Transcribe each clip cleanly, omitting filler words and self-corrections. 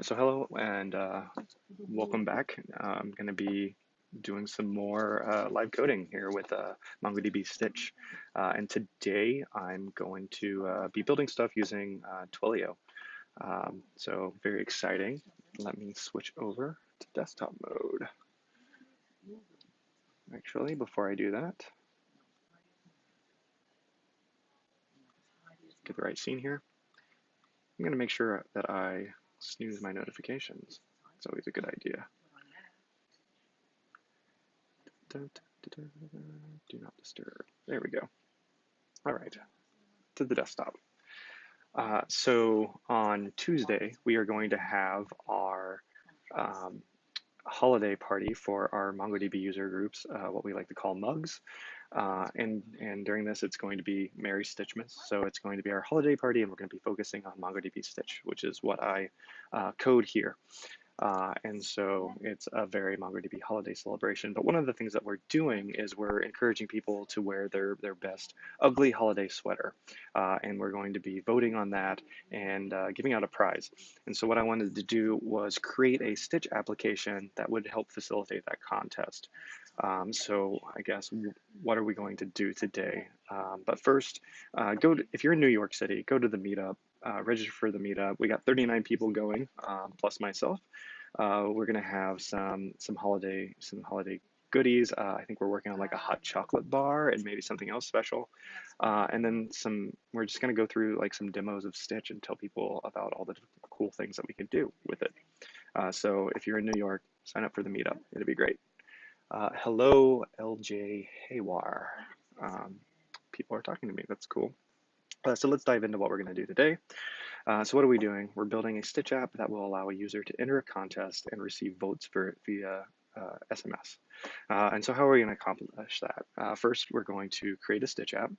So hello and welcome back. I'm going to be doing some more live coding here with MongoDB Stitch. And today I'm going to be building stuff using Twilio. So very exciting. Let me switch over to desktop mode. Actually, before I do that, get the right scene here. I'm going to make sure that I snooze my notifications. It's always a good idea. Do not disturb. There we go. All right, to the desktop. So on Tuesday, we are going to have our um, holiday party for our MongoDB user groups, what we like to call mugs. And during this, it's going to be Merry Stitchmas. So it's going to be our holiday party, and we're going to be focusing on MongoDB Stitch, which is what I code here. And so it's a very MongoDB holiday celebration. But one of the things that we're doing is we're encouraging people to wear their best ugly holiday sweater. And we're going to be voting on that and giving out a prize. And so what I wanted to do was create a Stitch application that would help facilitate that contest. So I guess what are we going to do today? But first, if you're in New York City, go to the meetup. Register for the meetup. We got 39 people going, plus myself. We're gonna have some holiday goodies. I think we're working on like a hot chocolate bar and maybe something else special. And then we're just gonna go through like some demos of Stitch and tell people about all the cool things that we can do with it. So if you're in New York, sign up for the meetup. It'll be great. Hello, LJ Haywar. People are talking to me. That's cool. So let's dive into what we're going to do today. So what are we doing? We're building a Stitch app that will allow a user to enter a contest and receive votes for it via SMS. And so how are we going to accomplish that? First, we're going to create a Stitch app.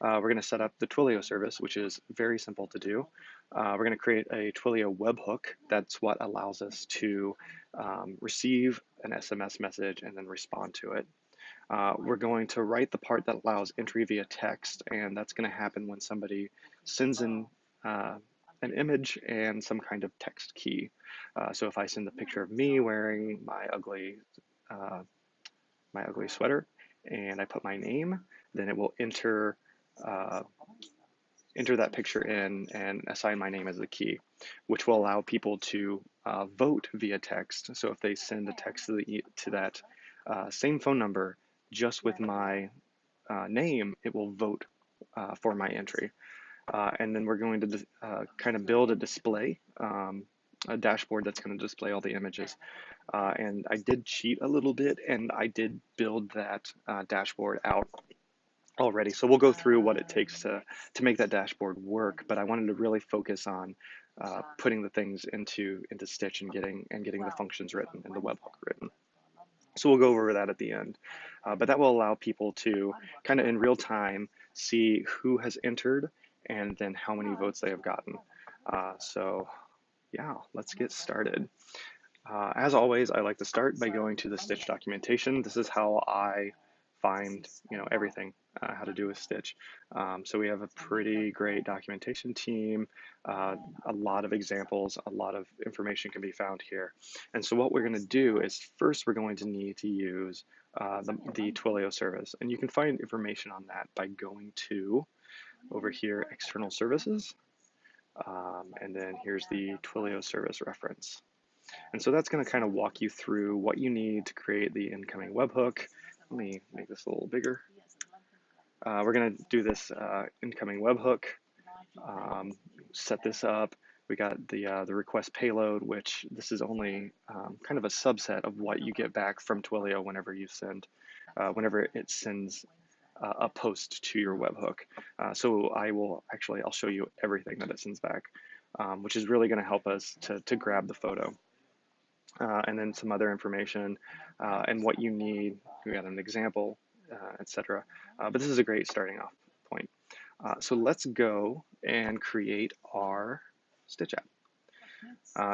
We're going to set up the Twilio service, which is very simple to do. We're going to create a Twilio webhook. That's what allows us to receive an SMS message and then respond to it. We're going to write the part that allows entry via text, and that's going to happen when somebody sends in an image and some kind of text key. So if I send a picture of me wearing my ugly sweater and I put my name, then it will enter that picture in and assign my name as the key, which will allow people to vote via text. So if they send a text to that same phone number, just with my name, it will vote for my entry. And then we're going to kind of build a display, a dashboard that's going to display all the images. And I did cheat a little bit, and I did build that dashboard out already. So we'll go through what it takes to make that dashboard work. But I wanted to really focus on putting the things into Stitch and getting the functions written and the webhook written. So we'll go over that at the end. But that will allow people to kind of in real time see who has entered and then how many votes they have gotten. So yeah, let's get started. As always, I like to start by going to the Stitch documentation. This is how I find everything how to do with Stitch. So we have a pretty great documentation team, a lot of examples, a lot of information can be found here. And so what we're going to do is first we're going to need to use the Twilio service, and you can find information on that by going to over here external services, and then here's the Twilio service reference. And so that's going to kind of walk you through what you need to create the incoming webhook. Let me make this a little bigger. We're going to do this incoming webhook, set this up. We got the request payload, which this is only kind of a subset of what you get back from Twilio whenever whenever it sends a post to your webhook. So I'll show you everything that it sends back, which is really going to help us to grab the photo. And then some other information and what you need. We got an example, etc. But this is a great starting off point. So let's go and create our Stitch app.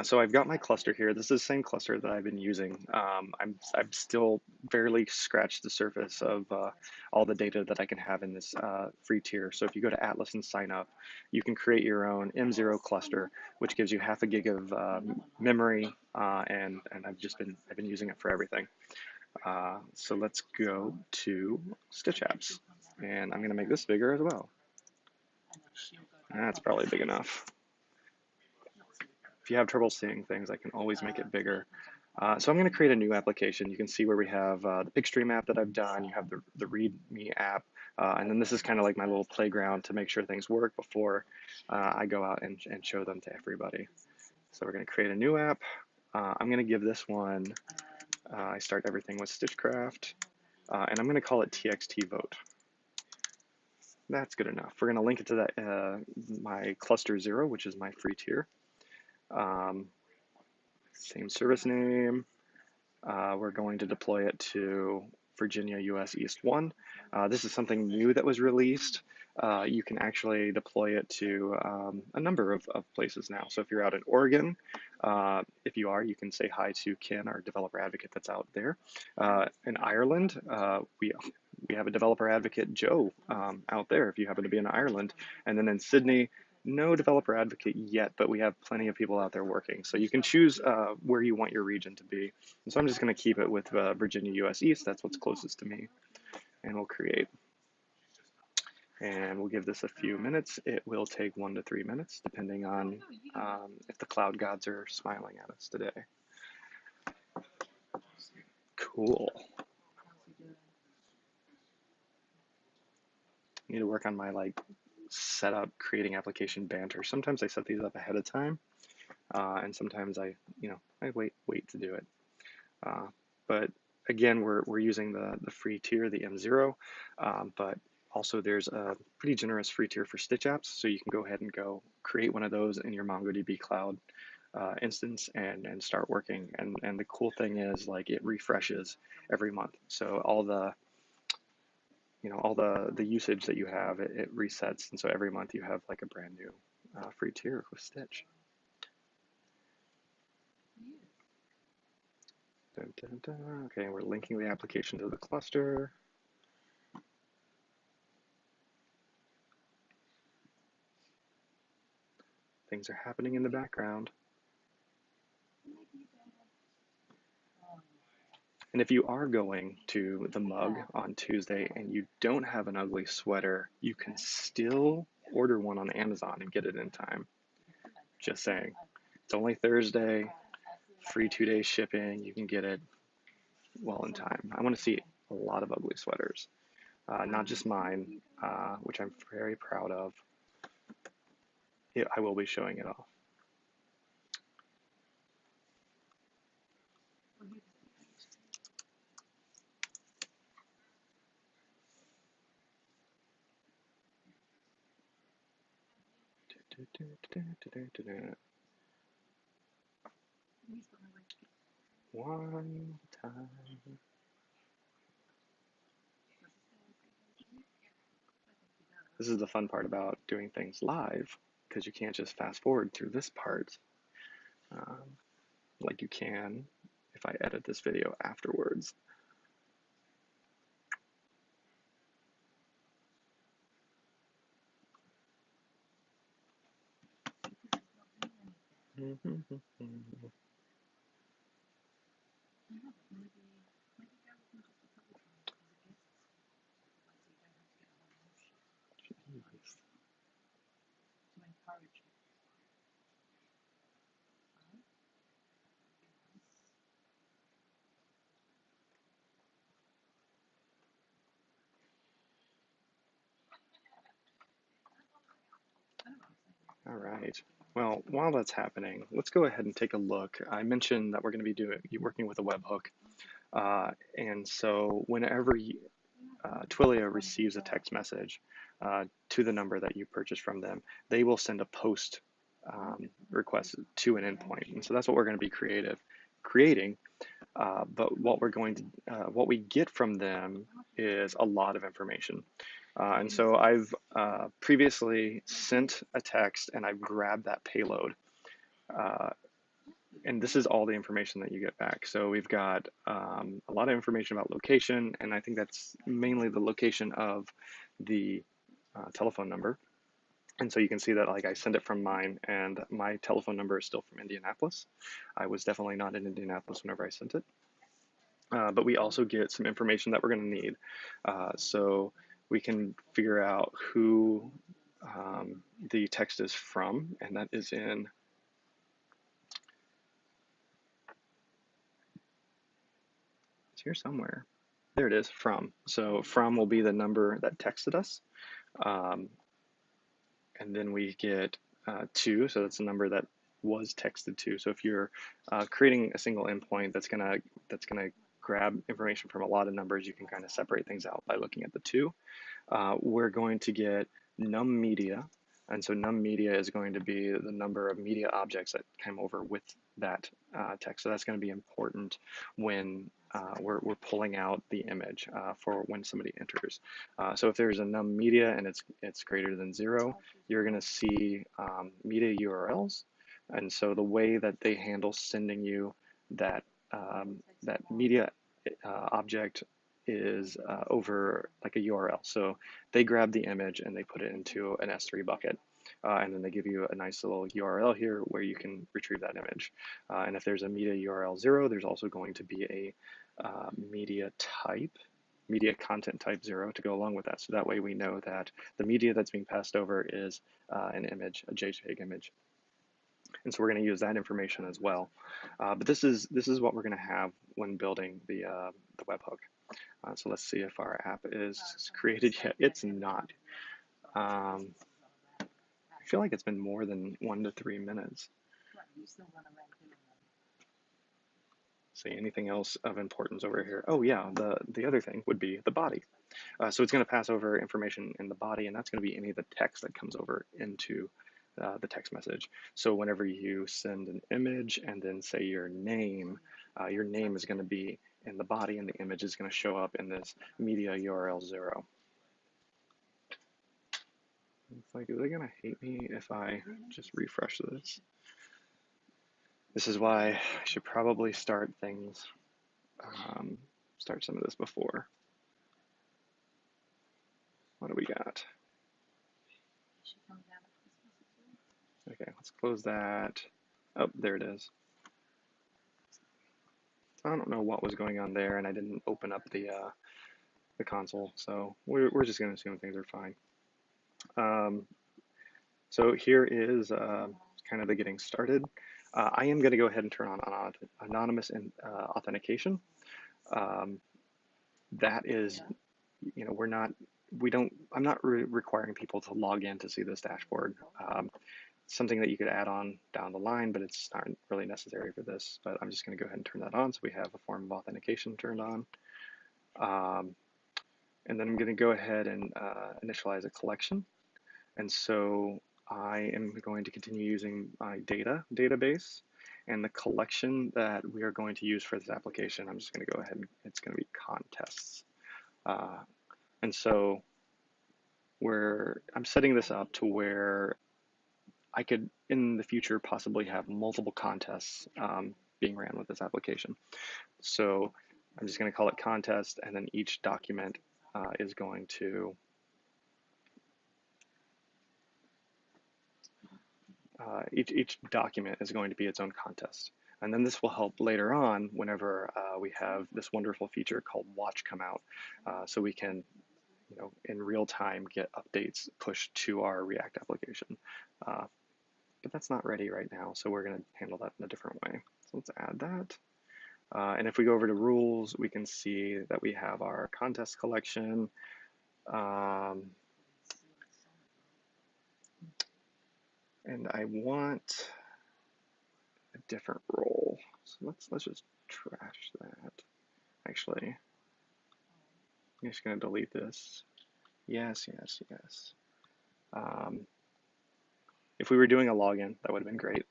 So I've got my cluster here. This is the same cluster that I've been using. I'm still barely scratched the surface of all the data that I can have in this free tier. So if you go to Atlas and sign up, you can create your own M0 cluster, which gives you half a gig of memory, and I've been using it for everything. So let's go to Stitch Apps, and I'm going to make this bigger as well. That's probably big enough. If you have trouble seeing things, I can always make it bigger. So I'm going to create a new application. You can see where we have the Pickstream app that I've done. You have the README app. And then this is kind of like my little playground to make sure things work before I go out and show them to everybody. So we're going to create a new app. I'm going to give this one, I start everything with StitchCraft. And I'm going to call it TXT Vote. That's good enough. We're going to link it to that my cluster 0, which is my free tier. Same service name. We're going to deploy it to Virginia, US East 1. This is something new that was released. You can actually deploy it to a number of places now. So if you're out in Oregon, if you are, you can say hi to Ken, our developer advocate that's out there. In Ireland, we have a developer advocate, Joe, out there if you happen to be in Ireland. And then in Sydney, no developer advocate yet, but we have plenty of people out there working. So you can choose where you want your region to be. And so I'm just going to keep it with Virginia, US East. That's what's closest to me. And we'll create. And we'll give this a few minutes. It will take 1 to 3 minutes, depending on if the cloud gods are smiling at us today. Cool. I need to work on my setup, creating application banter. Sometimes I set these up ahead of time, and sometimes I wait to do it. But again, we're using the free tier, the M0, but also there's a pretty generous free tier for Stitch Apps, so you can go ahead and go create one of those in your MongoDB cloud instance and start working. And the cool thing is it refreshes every month, so all the usage that you have, it resets, and so every month you have a brand new free tier with Stitch. Dun, dun, dun. Okay, we're linking the application to the cluster. Things are happening in the background. And if you are going to the mug on Tuesday and you don't have an ugly sweater, you can still order one on Amazon and get it in time. Just saying. It's only Thursday, free 2-day shipping. You can get it well in time. I want to see a lot of ugly sweaters, not just mine, which I'm very proud of. I will be showing it off. One time. This is the fun part about doing things live, because you can't just fast forward through this part like you can if I edit this video afterwards. All right. Well, while that's happening, let's go ahead and take a look. I mentioned that we're going to be working with a webhook. And so whenever Twilio receives a text message to the number that you purchased from them, they will send a post request to an endpoint. And so that's what we're going to be creating. But what we get from them is a lot of information. And so I've previously sent a text and I've grabbed that payload. And this is all the information that you get back. So we've got a lot of information about location, and I think that's mainly the location of the telephone number. And so you can see that like I send it from mine, and my telephone number is still from Indianapolis. I was definitely not in Indianapolis whenever I sent it. But we also get some information that we're going to need. So we can figure out who the text is from, and that is in, it's here somewhere. There it is, from. So from will be the number that texted us. Um, and then we get to, so that's the number that was texted to. So if you're creating a single endpoint that's gonna grab information from a lot of numbers, you can kind of separate things out by looking at the to. We're going to get num media, and so num media is going to be the number of media objects that came over with that text. So that's going to be important when we're pulling out the image for when somebody enters. So if there's a num media and it's greater than 0, you're going to see media URLs. And so the way that they handle sending you that that media object is over like a URL. So they grab the image and they put it into an S3 bucket. And then they give you a nice little URL here where you can retrieve that image. And if there's a media URL 0, there's also going to be a media content type 0 to go along with that. So that way we know that the media that's being passed over is an image, a JPEG image. And so we're going to use that information as well. But this is what we're going to have when building the webhook. So let's see if our app is created yet. It's not. I feel like it's been more than 1 to 3 minutes. See anything else of importance over here? Oh yeah, the other thing would be the body. So it's going to pass over information in the body, and that's going to be any of the text that comes over into the text message. So whenever you send an image and then say your name is going to be in the body, and the image is going to show up in this media URL 0. It's like, are they going to hate me if I just refresh this? This is why I should probably start things, start some of this before. What do we got? Okay, let's close that. Oh, there it is. I don't know what was going on there, and I didn't open up the console, so we're just going to assume things are fine. So here is kind of the getting started. I am going to go ahead and turn on anonymous authentication. That is, you know, I'm not requiring people to log in to see this dashboard. Something that you could add on down the line, but it's not really necessary for this. But I'm just going to go ahead and turn that on, so we have a form of authentication turned on. And then I'm going to go ahead and initialize a collection. And so I am going to continue using my database, and the collection that we are going to use for this application, I'm just going to go ahead and it's going to be contests. And so I'm setting this up to where I could, in the future, possibly have multiple contests being ran with this application. So I'm just going to call it contest, and then each document is going to each document is going to be its own contest. And then this will help later on whenever we have this wonderful feature called Watch come out, so we can, you know, in real time get updates pushed to our React application. But that's not ready right now, so we're going to handle that in a different way. So let's add that. And if we go over to rules, we can see that we have our contest collection. And I want a different role. So let's just trash that. Actually, I'm just going to delete this. Yes. If we were doing a login, that would have been great.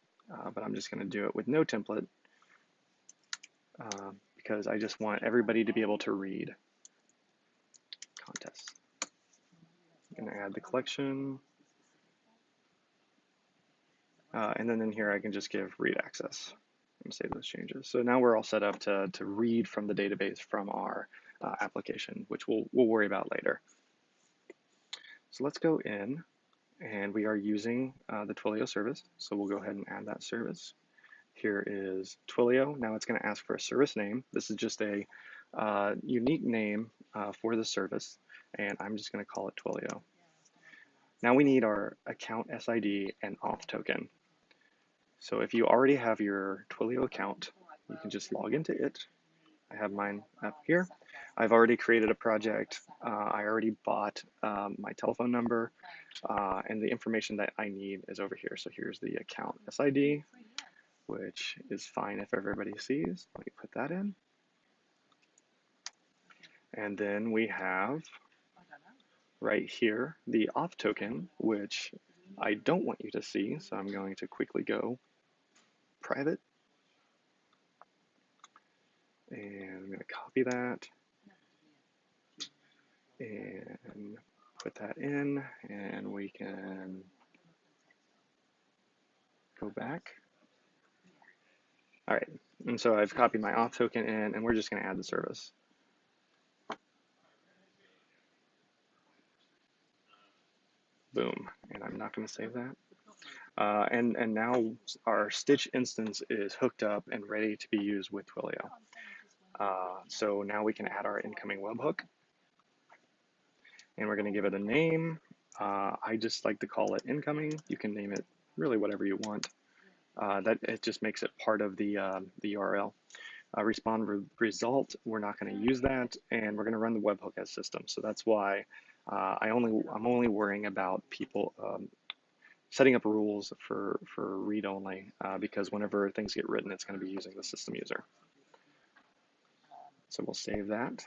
But I'm just going to do it with no template because I just want everybody to be able to read contests. I'm going to add the collection. And then in here, I can just give read access and save those changes. So now we're all set up to read from the database from our application, which we'll worry about later. So let's go in, and we are using the Twilio service. So we'll go ahead and add that service. Here is Twilio. Now it's going to ask for a service name. This is just a unique name for the service, and I'm just going to call it Twilio. Now we need our account SID and auth token. So if you already have your Twilio account, you can just log into it. I have mine up here. I've already created a project. I already bought my telephone number, and the information that I need is over here. So here's the account SID, which is fine if everybody sees. Let me put that in. And then we have right here the auth token, which I don't want you to see. So I'm going to quickly go private. And I'm going to copy that and put that in, and we can go back. All right, and so I've copied my auth token in, and we're just going to add the service. Boom, and I'm not going to save that. And now our Stitch instance is hooked up and ready to be used with Twilio. So now we can add our incoming webhook, and we're going to give it a name. I just like to call it incoming. You can name it really whatever you want. That it just makes it part of the URL. Respond result, we're not going to use that, and we're going to run the webhook as system. So that's why I'm only worrying about people setting up rules for read only, because whenever things get written, it's going to be using the system user. So we'll save that.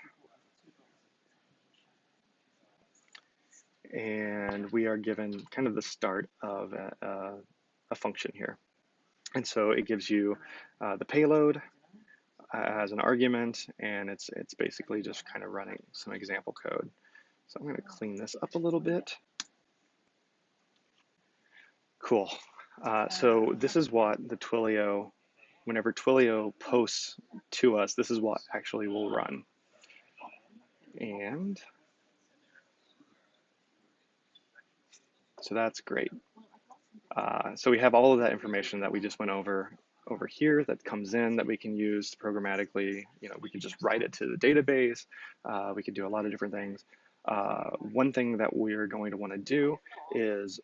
And we are given kind of the start of a function here. And so it gives you the payload as an argument, and it's basically just kind of running some example code. So I'm going to clean this up a little bit. Cool. So this is what the Twilio, whenever Twilio posts to us, this is what actually will run. And so that's great. So we have all of that information that we just went over here that comes in that we can use programmatically. You know, we can just write it to the database. We could do a lot of different things. One thing that we're going to want to do is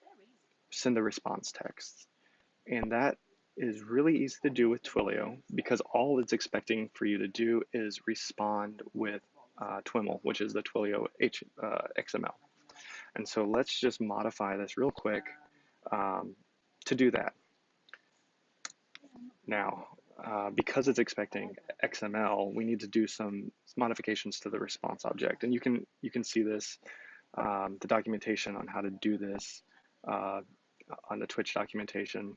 send the response text. And that is really easy to do with Twilio because all it's expecting for you to do is respond with TWIML, which is the Twilio XML. And so let's just modify this real quick to do that. Now, because it's expecting XML, we need to do some modifications to the response object. And you can see this, the documentation on how to do this on the Twitch documentation.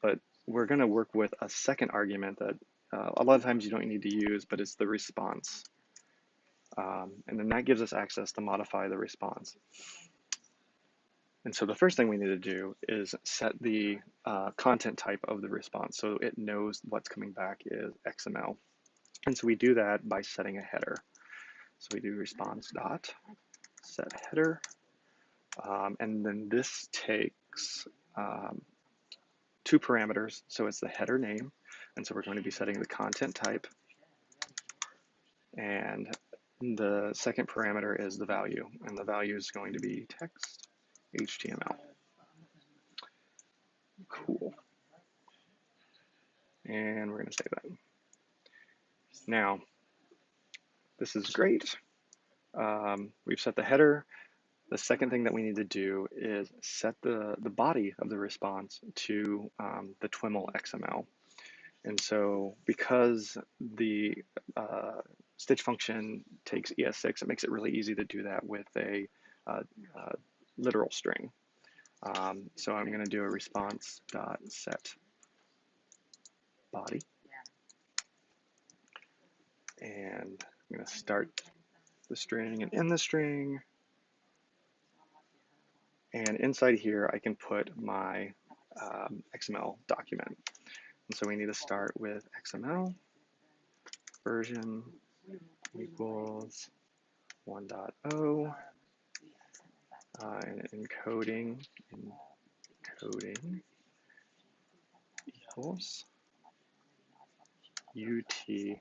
But we're going to work with a second argument that a lot of times you don't need to use, but it's the response. And then that gives us access to modify the response. And so the first thing we need to do is set the content type of the response so it knows what's coming back is XML. And so we do that by setting a header. So we do response dot set header. And then this takes two parameters. So it's the header name. And so we're going to be setting the content type. And the second parameter is the value. And the value is going to be text HTML. Cool. And we're going to save that. Now, this is great. We've set the header. The second thing that we need to do is set the body of the response to the TWIML XML. And so because the stitch function takes ES6, it makes it really easy to do that with a literal string. So I'm going to do a response dot set body. And I'm going to start the string and end the string. And inside here, I can put my XML document. And so we need to start with XML version equals 1.0 and encoding equals UTF-8.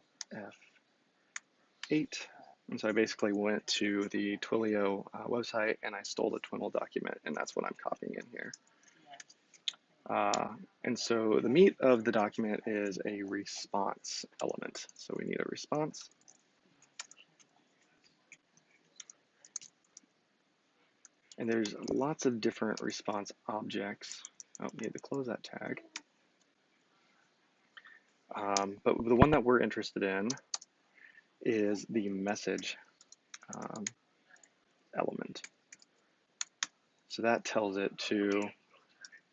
And so I basically went to the Twilio website and I stole the TWIML document, and that's what I'm copying in here. And so the meat of the document is a response element. So we need a response. And there's lots of different response objects. Oh, we need to close that tag. But the one that we're interested in is the message element. So that tells it to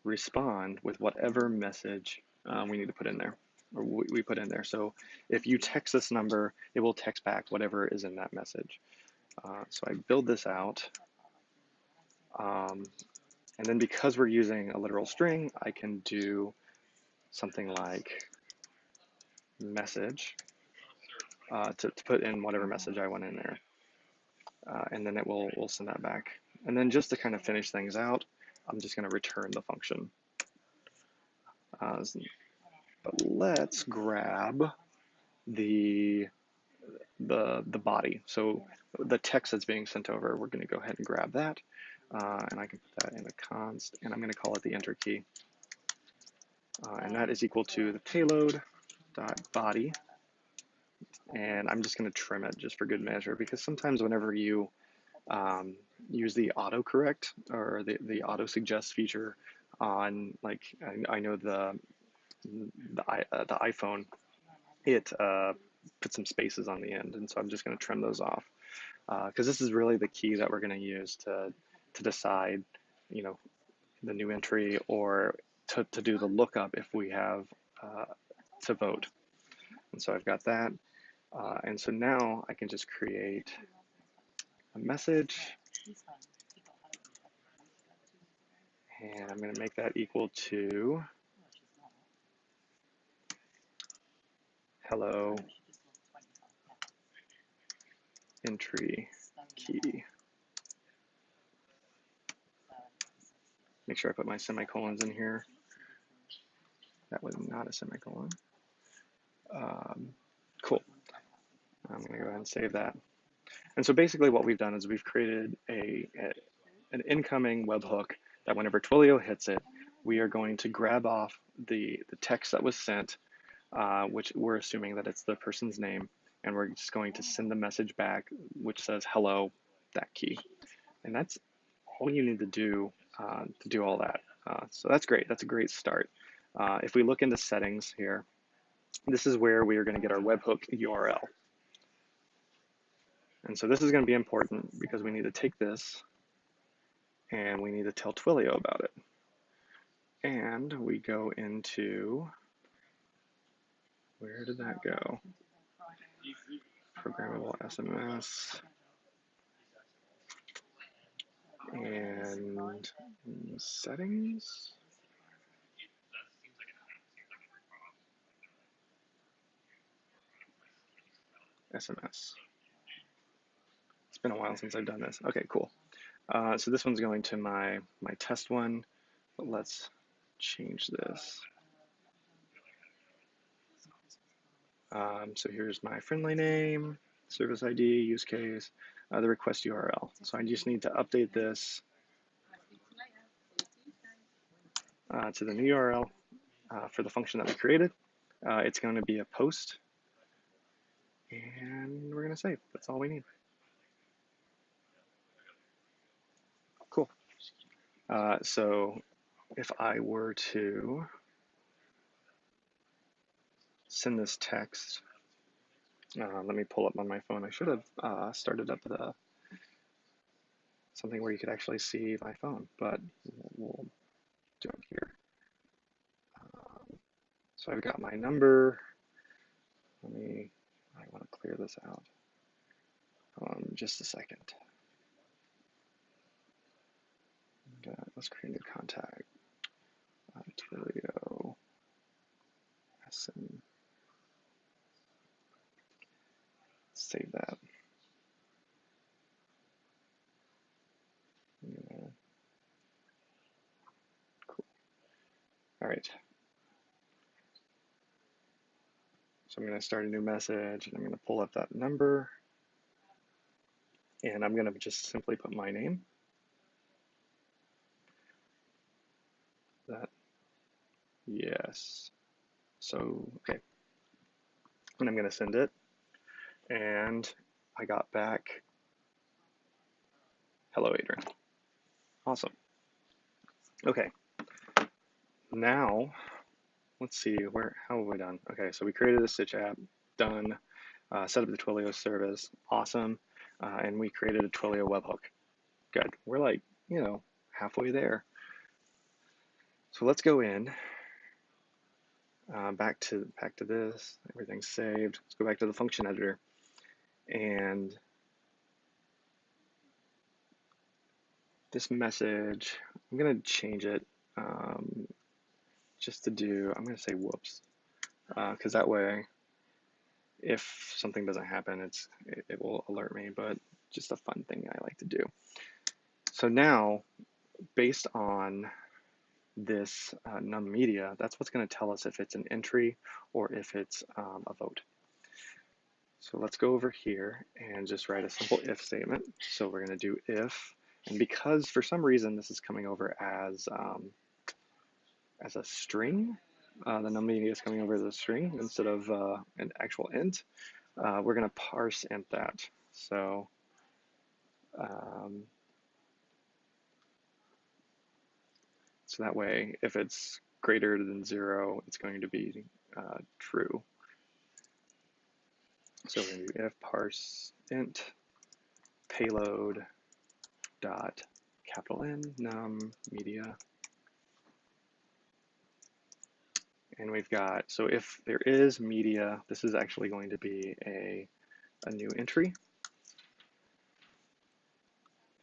respond with whatever message we need to put in there, or we put in there. So if you text this number, it will text back whatever is in that message. So I build this out. And then because we're using a literal string, I can do something like message to put in whatever message I want in there. And then it will send that back. And then just to kind of finish things out, I'm just going to return the function. But let's grab the body. So the text that's being sent over, we're going to go ahead and grab that. And I can put that in a const, and I'm going to call it the enter key. And that is equal to the payload dot body. And I'm just going to trim it just for good measure, because sometimes whenever you use the autocorrect or the auto suggest feature on, like, I know the iPhone, it puts some spaces on the end, and so I'm just going to trim those off, because this is really the key that we're going to use to decide, you know, the new entry, or to do the lookup if we have to vote. And so I've got that, and so now I can just create a message, and I'm going to make that equal to hello entry key. Make sure I put my semicolons in here. That was not a semicolon. Cool. I'm going to go ahead and save that. And so basically what we've done is we've created an incoming webhook that whenever Twilio hits it, we are going to grab off the text that was sent, which we're assuming that it's the person's name, and we're just going to send the message back, which says hello, that key. And that's all you need to do all that. So that's great. That's a great start. If we look into settings here, this is where we are going to get our webhook URL. And so this is going to be important because we need to take this and we need to tell Twilio about it. And we go into, where did that go? Programmable SMS. And settings. SMS. It's been a while since I've done this. Okay, cool. So this one's going to my test one, but let's change this. So here's my friendly name, service ID, use case, the request URL. So I just need to update this to the new URL for the function that we created. It's going to be a post, and we're going to save. That's all we need. Cool. So if I were to send this text, let me pull up on my phone. I should have started up something where you could actually see my phone, but we'll do it here. So I've got my number. I want to clear this out. Just a second. Let's create a new contact. Twilio SM. Save that. Yeah. Cool. All right. So I'm going to start a new message, and I'm going to pull up that number, and I'm going to just simply put my name. That, yes. So, okay. And I'm going to send it, and I got back, hello, Adrian. Awesome. Okay. Now, let's see, how have we done? Okay, so we created a Stitch app, done. Set up the Twilio service, awesome. And we created a Twilio webhook. Good. We're like, halfway there. So let's go in, back to this. Everything's saved. Let's go back to the function editor, and this message, I'm gonna change it just to do. I'm gonna say whoops, because that way, if something doesn't happen, it will alert me. But just a fun thing I like to do. So now, based on this num media, that's what's going to tell us if it's an entry or if it's a vote. So let's go over here and just write a simple if statement. So we're going to do if, and because for some reason this is coming over as a string, the num media is coming over as a string instead of an actual int, we're going to parse int that. So so that way, if it's greater than 0, it's going to be true. So we're going to do if parse int payload dot capital N num media. And we've got, so if there is media, this is actually going to be a new entry.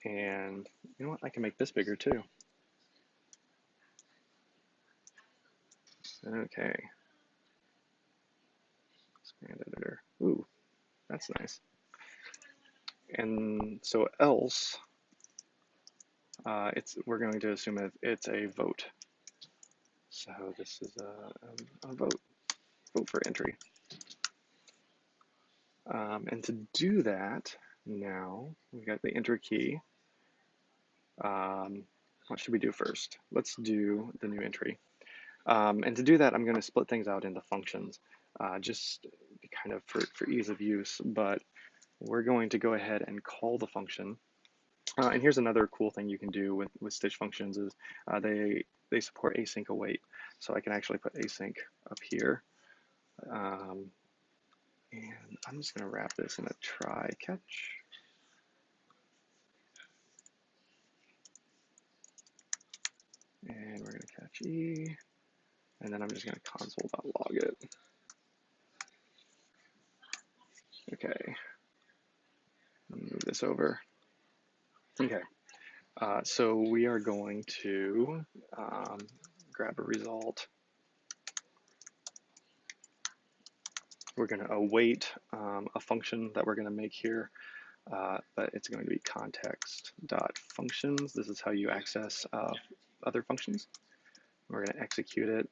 And you know what, I can make this bigger too. Okay. Expand editor. Ooh, that's nice. And so else, we're going to assume it's a vote. So this is a vote for entry. And to do that, now we've got the enter key. What should we do first? Let's do the new entry. And to do that, I'm going to split things out into functions, just kind of for ease of use. But we're going to go ahead and call the function. And here's another cool thing you can do with Stitch functions is they support async await. So I can actually put async up here. And I'm just going to wrap this in a try catch. And we're going to catch E. And then I'm just going to console.log it. Okay. Move this over. Okay. So we are going to grab a result. We're going to await a function that we're going to make here, but it's going to be context.functions. This is how you access other functions. We're going to execute it.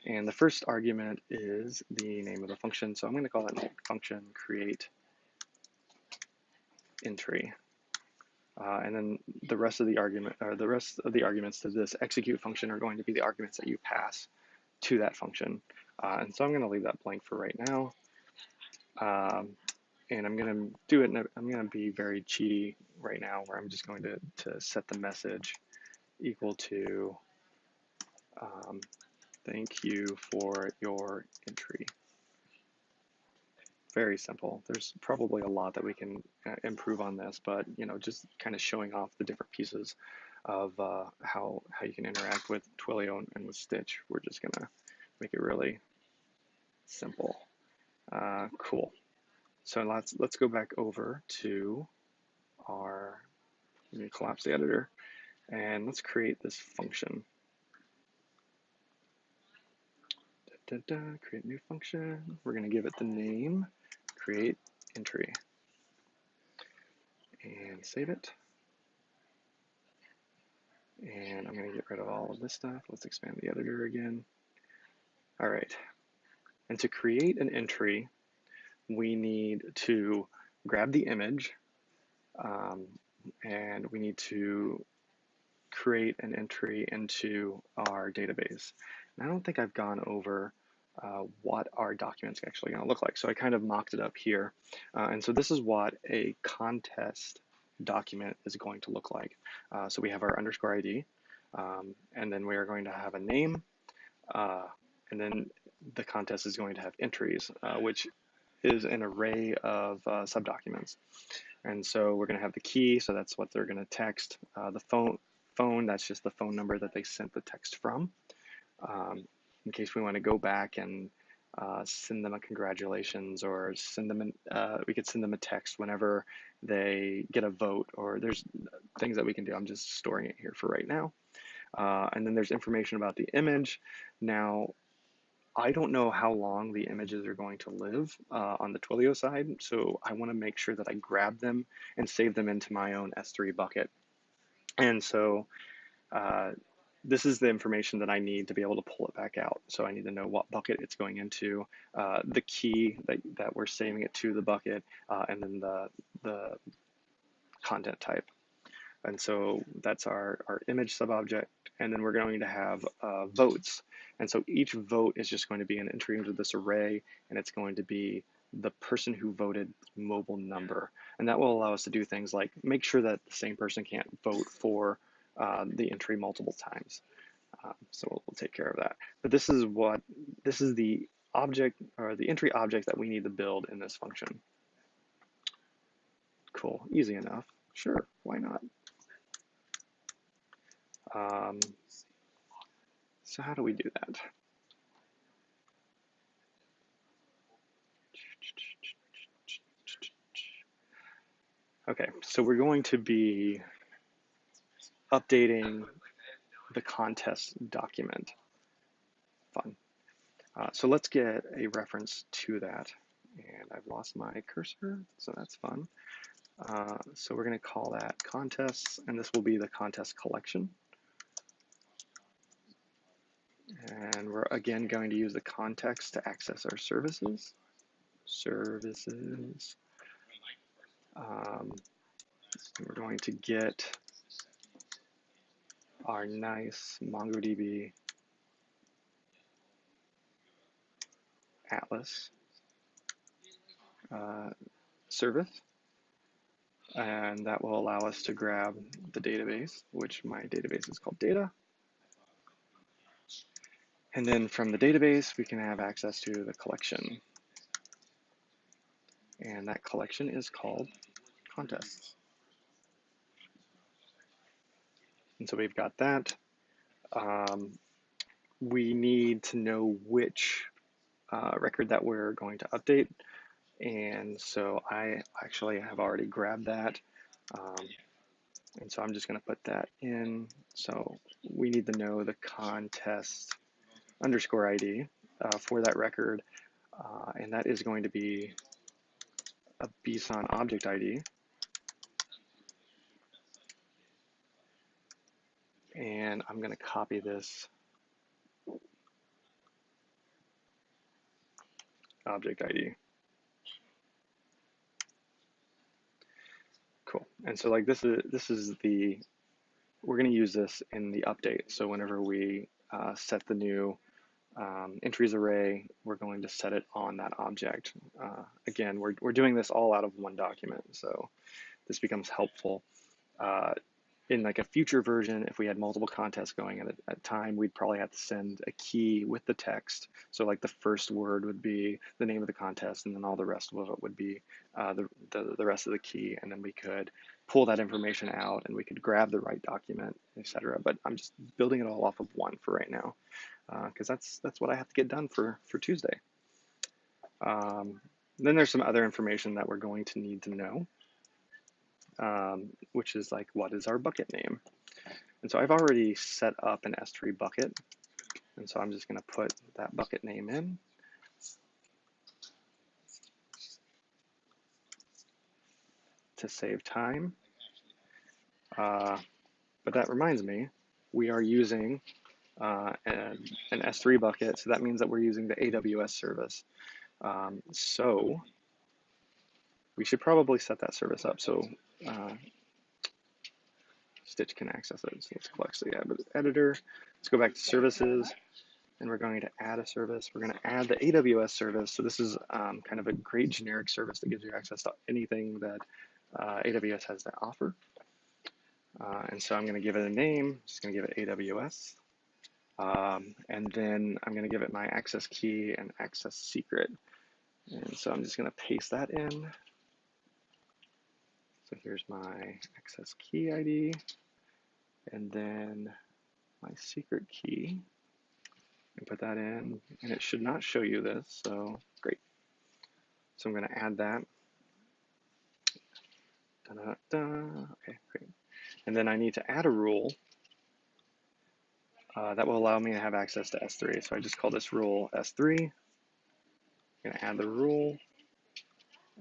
And the first argument is the name of the function. So I'm going to call that function create entry. And then the rest of the arguments to this execute function are going to be the arguments that you pass to that function. And so I'm going to leave that blank for right now. And I'm going to do it, I'm going to be very cheaty right now, where I'm just going to set the message equal to thank you for your entry. Very simple. There's probably a lot that we can improve on this, but just kind of showing off the different pieces of how you can interact with Twilio and with Stitch. We're just gonna make it really simple. Cool. So let's go back over to our. Let me collapse the editor. And let's create this function. Create new function. We're going to give it the name, create entry, and save it. And I'm going to get rid of all of this stuff. Let's expand the editor again. All right. And to create an entry, we need to grab the image, and we need to create an entry into our database. And I don't think I've gone over what our document's actually going to look like. So I kind of mocked it up here. And so this is what a contest document is going to look like. So we have our underscore ID, and then we are going to have a name, and then the contest is going to have entries, which is an array of subdocuments. And so we're going to have the key, so that's what they're going to text. The phone, that's just the phone number that they sent the text from. In case we want to go back and send them a congratulations, or send them we could send them a text whenever they get a vote, or there's things that we can do. I'm just storing it here for right now. And then there's information about the image. Now, I don't know how long the images are going to live on the Twilio side, so I want to make sure that I grab them and save them into my own S3 bucket. And so this is the information that I need to be able to pull it back out. So I need to know what bucket it's going into, the key that we're saving it to the bucket, and then the content type. And so that's our image subobject. And then we're going to have votes. And so each vote is just going to be an entry into this array, and it's going to be the person who voted mobile number. And that will allow us to do things like make sure that the same person can't vote for the entry multiple times. So we'll take care of that. But this is the object, or the entry object, that we need to build in this function. Cool, easy enough. Sure, why not? So how do we do that? Okay, so we're going to be updating the contest document. Fun. So let's get a reference to that. And I've lost my cursor, so that's fun. So we're going to call that contests, and this will be the contest collection. And we're again going to use the context to access our services. Services. We're going to get our nice MongoDB Atlas service, and that will allow us to grab the database, which my database is called data. And then from the database, we can have access to the collection. And that collection is called contests. And so we've got that. We need to know which record that we're going to update. And so I actually have already grabbed that. And so I'm just going to put that in. So we need to know the contest underscore ID for that record. And that is going to be a BSON object ID. And I'm going to copy this object ID. Cool. And so like this is the, we're going to use this in the update. So whenever we set the new entries array, we're going to set it on that object. Again, we're doing this all out of one document, so this becomes helpful. In like a future version, if we had multiple contests going at a time, we'd probably have to send a key with the text. So like the first word would be the name of the contest, and then all the rest of it would be the rest of the key, and then we could pull that information out and we could grab the right document, etc. But I'm just building it all off of one for right now, because that's what I have to get done for Tuesday. Then there's some other information that we're going to need to know. Which is like, what is our bucket name? And so I've already set up an S3 bucket. And so I'm just going to put that bucket name in. To save time. But that reminds me, we are using an S3 bucket, so that means that we're using the AWS service. So we should probably set that service up so Stitch can access it. So let's collect the editor. Let's go back to services, and we're going to add a service. We're going to add the AWS service. So this is kind of a great generic service that gives you access to anything that AWS has to offer. And so I'm going to give it a name. Just going to give it AWS. And then I'm going to give it my access key and access secret. And so I'm just going to paste that in. So here's my access key ID, and then my secret key. And put that in, and it should not show you this, so great. So I'm going to add that. Okay, great. And then I need to add a rule that will allow me to have access to S3. So I just call this rule S3. I'm going to add the rule,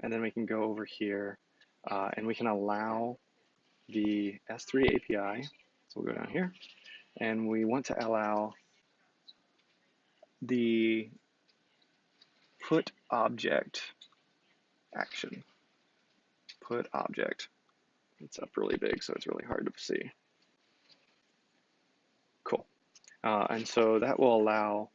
and then we can go over here, and we can allow the S3 API. So we'll go down here, and we want to allow the put object action. Put object. It's up really big, so it's really hard to see. Cool. And so that will allow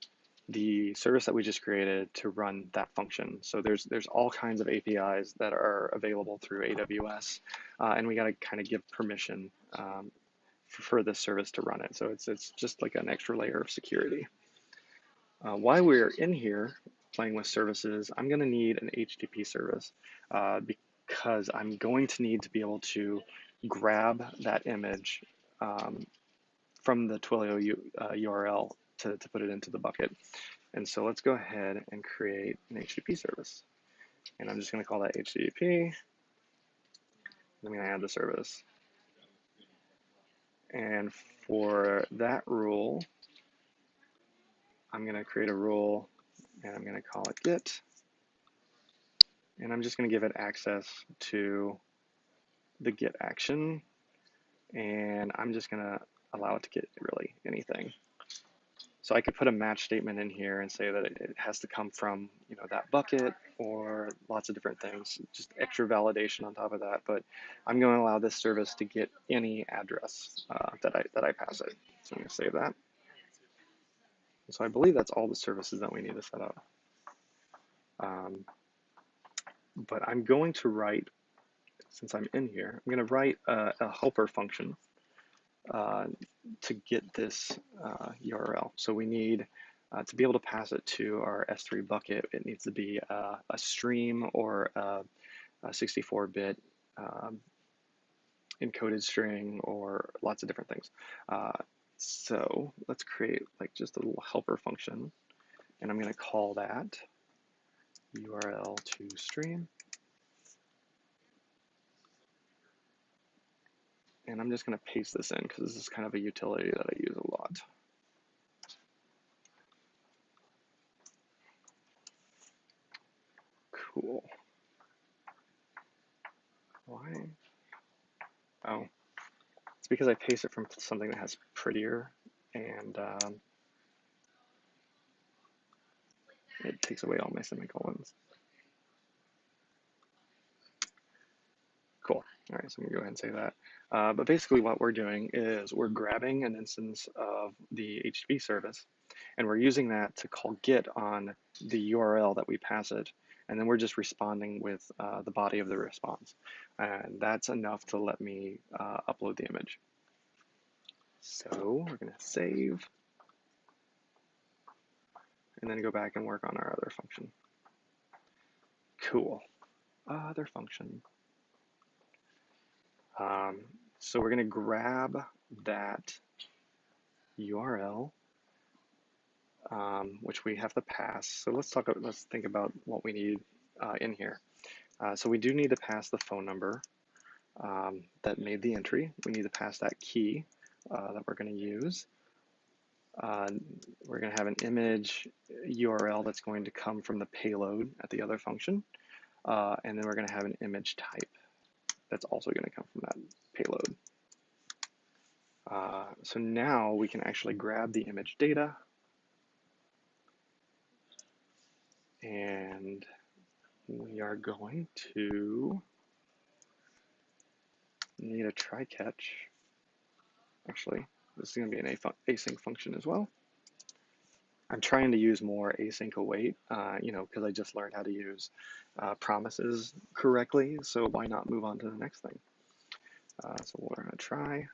the service that we just created to run that function. So there's all kinds of APIs that are available through AWS, and we got to kind of give permission for this service to run it. So it's just like an extra layer of security. While we're in here playing with services, I'm going to need an HTTP service because I'm going to need to be able to grab that image from the Twilio URL to put it into the bucket. And so let's go ahead and create an HTTP service. And I'm just going to call that HTTP. I'm going to add the service. And for that rule, I'm going to create a rule, and I'm going to call it get. And I'm just going to give it access to the get action. And I'm just going to allow it to get really anything. So I could put a match statement in here and say that it has to come from, you know, that bucket or lots of different things, just extra validation on top of that. But I'm going to allow this service to get any address that I pass it. So I'm going to save that. So I believe that's all the services that we need to set up. But I'm going to write, since I'm in here, I'm going to write a helper function to get this URL. So we need to be able to pass it to our S3 bucket. It needs to be a stream or a 64-bit encoded string or lots of different things. So let's create like just a little helper function, and I'm going to call that URL to stream. And I'm just going to paste this in because this is kind of a utility that I use a lot. Cool. Why? Oh, it's because I paste it from something that has prettier, and it takes away all my semicolons. Cool. All right, so I'm going to go ahead and say that. But basically what we're doing is we're grabbing an instance of the HTTP service, and we're using that to call get on the URL that we pass it, and then we're just responding with the body of the response. And that's enough to let me upload the image. So we're going to save, and then go back and work on our other function. Cool. Other function. So we're going to grab that URL, which we have to pass. So let's think about what we need in here. So we do need to pass the phone number that made the entry. We need to pass that key, that we're going to use. We're going to have an image URL that's going to come from the payload at the other function. And then we're going to have an image type that's also going to come from that payload. So now we can actually grab the image data and we are going to need a try catch. Actually, this is going to be an async function as well. I'm trying to use more async await, because I just learned how to use promises correctly. So why not move on to the next thing? So we're going to try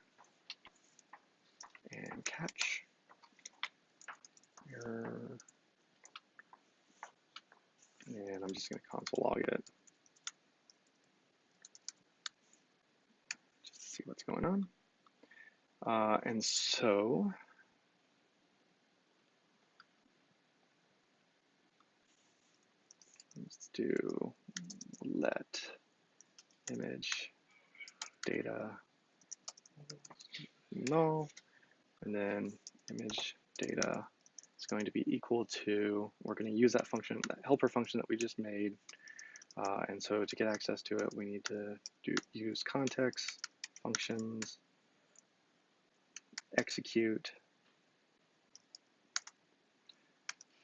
and catch error. And I'm just going to console log it just to see what's going on. And so let's do let image data null, and then image data is going to be equal to, we're going to use that function, that helper function that we just made. And so to get access to it, we need to use context functions, execute.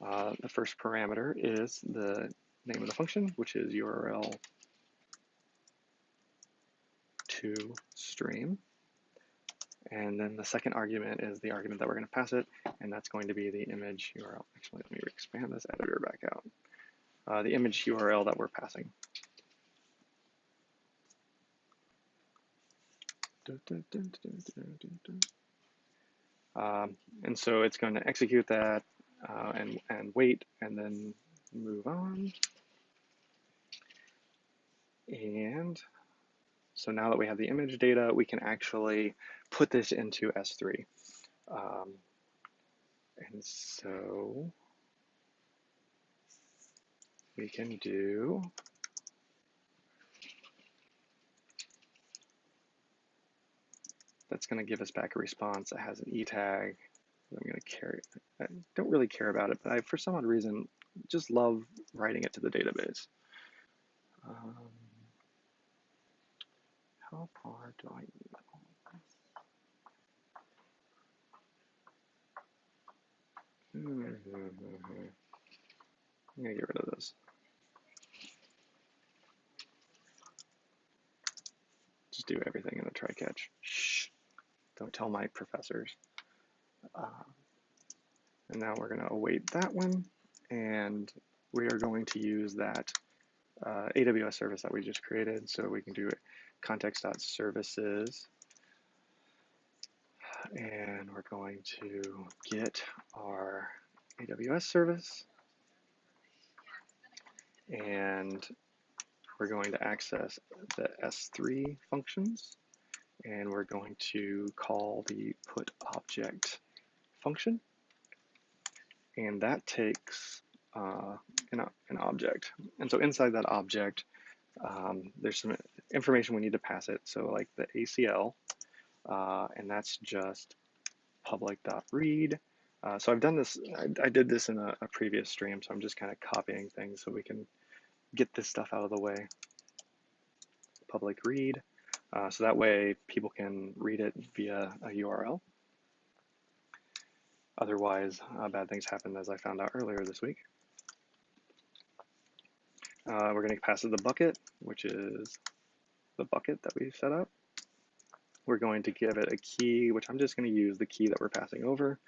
The first parameter is the name of the function, which is URL to stream. And then the second argument is the argument that we're going to pass it, and that's going to be the image URL. Actually, let me expand this editor back out. The image URL that we're passing. And so it's going to execute that and wait, and then move on. And so now that we have the image data, we can actually put this into S3. And so we can do that's going to give us back a response that has an E tag. I'm going to carry. I don't really care about it, but I, for some odd reason, just love writing it to the database. How far do I need all of this? I'm going to get rid of this. Just do everything in the try catch. Shh. Don't tell my professors. And now we're going to await that one, and we are going to use that AWS service that we just created. So we can do context.services, and we're going to get our AWS service, and we're going to access the S3 functions, and we're going to call the put object function, and that takes an object. And so inside that object, there's some information we need to pass it. So like the ACL, and that's just public.read. So I've done this, I did this in a previous stream, so I'm just kind of copying things so we can get this stuff out of the way. Public read, so that way people can read it via a URL. Otherwise, bad things happen, as I found out earlier this week. We're going to pass it the bucket, which is the bucket that we set up. We're going to give it a key, which I'm just going to use the key that we're passing over.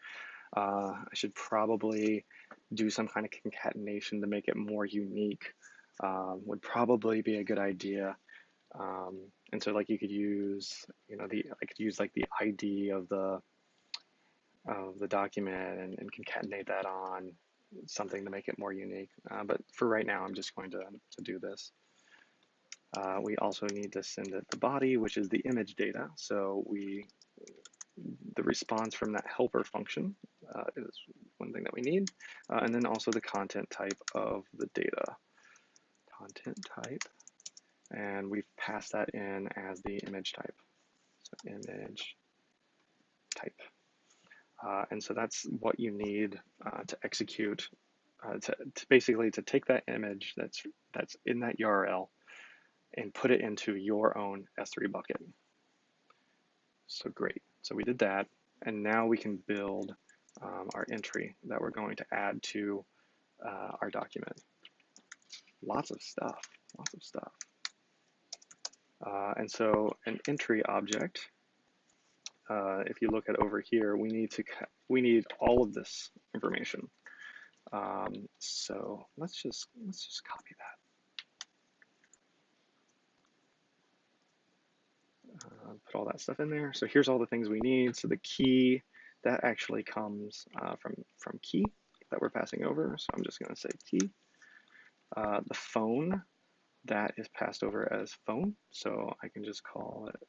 I should probably do some kind of concatenation to make it more unique. Would probably be a good idea. And so like you could use, I could use like the ID of the document and concatenate that on something to make it more unique. But for right now, I'm just going to do this. We also need to send it the body, which is the image data. So the response from that helper function is one thing that we need. And then also the content type of the data. Content type. And we've passed that in as the image type. So image type. And so that's what you need to execute, to basically to take that image that's in that URL and put it into your own S3 bucket. So great. So we did that, and now we can build our entry that we're going to add to our document. Lots of stuff, lots of stuff. And so an entry object, if you look at over here, we need all of this information. So let's just copy that. Put all that stuff in there. So here's all the things we need. So the key, that actually comes from key that we're passing over. So I'm just going to say key. The phone, that is passed over as phone. So I can just call it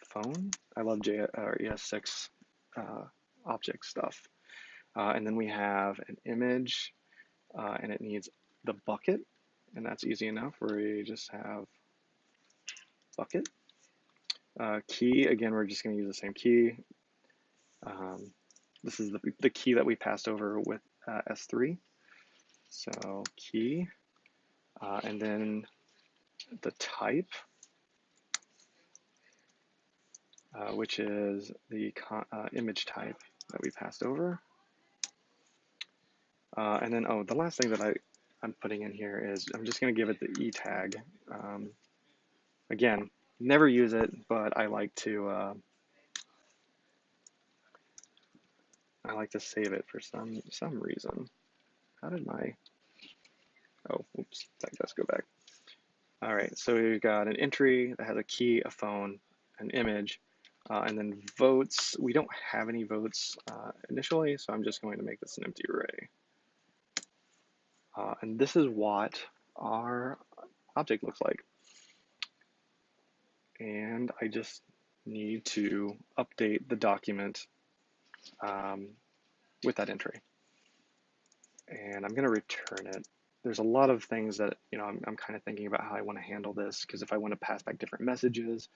phone. I love ES6 object stuff. And then we have an image, and it needs the bucket, and that's easy enough. We just have bucket. Key, again, we're just going to use the same key. This is the key that we passed over with S3. So key, and then the type, which is the image type that we passed over. And then, oh, the last thing that I'm putting in here is I'm just going to give it the E tag. Again, never use it, but I like to save it for some reason. How did my, oh, oops, let's go back. All right, so we've got an entry that has a key, a phone, an image, and then votes. We don't have any votes initially, so I'm just going to make this an empty array. And this is what our object looks like. And I just need to update the document with that entry. And I'm going to return it. There's a lot of things that, I'm kind of thinking about how I want to handle this, because if I want to pass back different messages,